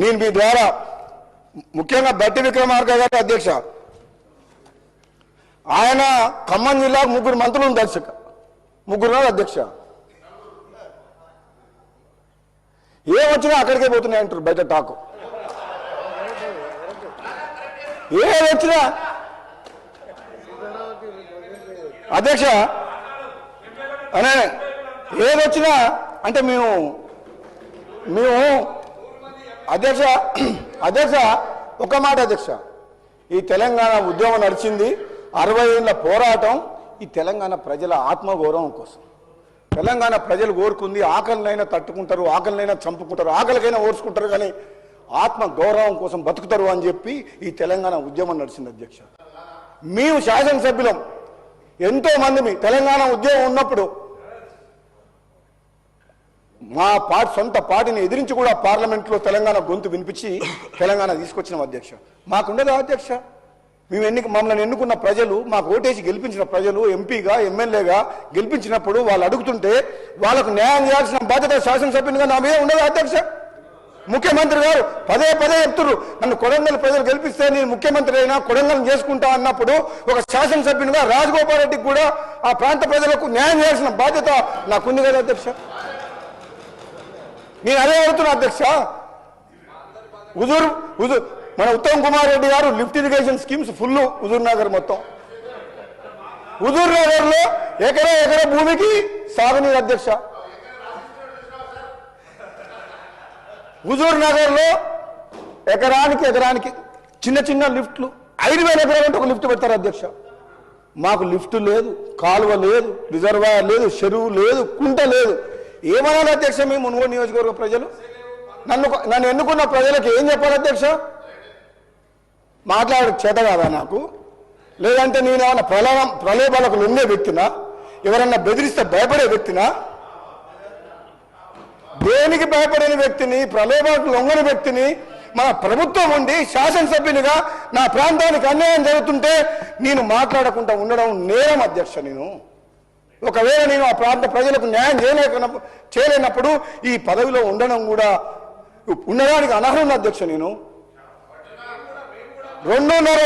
నేను మీ ద్వారా ముఖ్యంగా బట్టి విక్రమార్క గారి అధ్యక్ష, ఆయన ఖమ్మం జిల్లాకు 3 మంత్రులు దర్శక 3 అధ్యక్ష. ఏమొచ్చినా అక్కడికే పోతున్నాయి అంటారు బయట టాకు. ఏదొచ్చినా అధ్యక్ష అనే ఏదొచ్చినా అంటే మేము అధ్యక్ష అధ్యక్ష ఒక మాట అధ్యక్ష, ఈ తెలంగాణ ఉద్యమం నడిచింది 60 ఏళ్ళ పోరాటం ఈ తెలంగాణ ప్రజల ఆత్మగౌరవం కోసం. తెలంగాణ ప్రజలు కోరుకుంది ఆకలినైనా తట్టుకుంటారు, ఆకలినైనా చంపుకుంటారు, ఆకలికైనా ఓర్చుకుంటారు, కానీ ఆత్మ గౌరవం కోసం బతుకుతారు అని చెప్పి ఈ తెలంగాణ ఉద్యమం నడిచింది అధ్యక్ష. మేము శాసనసభ్యులం ఎంతో మంది మీ తెలంగాణ ఉద్యమం ఉన్నప్పుడు మా సొంత పార్టీని ఎదిరించి కూడా పార్లమెంట్లో తెలంగాణ గొంతు వినిపించి తెలంగాణ తీసుకొచ్చినాం అధ్యక్ష. మాకుండదా అధ్యక్ష? మమ్మల్ని ఎన్నుకున్న ప్రజలు, మాకు ఓటేసి గెలిపించిన ప్రజలు ఎంపీగా ఎమ్మెల్యేగా గెలిపించినప్పుడు వాళ్ళు అడుగుతుంటే వాళ్ళకు న్యాయం చేయాల్సిన బాధ్యత శాసనసభ్యునిగా నా మీద ఉండదా అధ్యక్ష? ముఖ్యమంత్రి గారు పదే చెప్తున్నారు, నన్ను కొడంగల్ ప్రజలు గెలిపిస్తే నేను ముఖ్యమంత్రి అయినా కొడంగల్ చేసుకుంటా అన్నప్పుడు ఒక శాసనసభ్యునిగా రాజగోపాల్ రెడ్డికి కూడా ఆ ప్రాంత ప్రజలకు న్యాయం చేయాల్సిన బాధ్యత నాకుంది కదా అధ్యక్ష. నేను అదే అడుగుతున్నా అధ్యక్ష. మన ఉత్తమ్ కుమార్ రెడ్డి గారు lift irrigation schemes full Huzur Nagar మొత్తం. హుజూర్ నగర్ లో ఎకరా భూమికి సాగునీరు అధ్యక్ష. హుజూర్ నగర్ లో ఎకరానికి చిన్న లిఫ్ట్లు 5,000 ఎకరాలు అంటే ఒక లిఫ్ట్ పెడతారు అధ్యక్ష. మాకు లిఫ్ట్ లేదు, కాలువ లేదు, రిజర్వాయర్ లేదు, చెరువు లేదు, కుంట లేదు. ఏమనాలి అధ్యక్ష? మేము మునుగోడు నియోజకవర్గ ప్రజలు నన్ను ఎన్నుకున్న ప్రజలకు ఏం చెప్పాలి అధ్యక్ష? మాట్లాడే చేత కాదా నాకు? లేదంటే నేను ఏమన్నా ప్రలోభాలకు లొంగే వ్యక్తినా? ఎవరన్నా బెదిరిస్తే భయపడే వ్యక్తినా? దేనికి భయపడని వ్యక్తిని, ప్రలోభాలకు లొంగని వ్యక్తిని మన ప్రభుత్వం ఉండి శాసనసభ్యునిగా నా ప్రాంతానికి అన్యాయం జరుగుతుంటే నేను మాట్లాడకుండా ఉండడం నేరం అధ్యక్ష. ఒకవేళ నేను ఆ ప్రాంత ప్రజలకు న్యాయం చేయలేనప్పుడు ఈ పదవిలో ఉండడానికి అనర్హుని అధ్యక్ష. నేను 2.5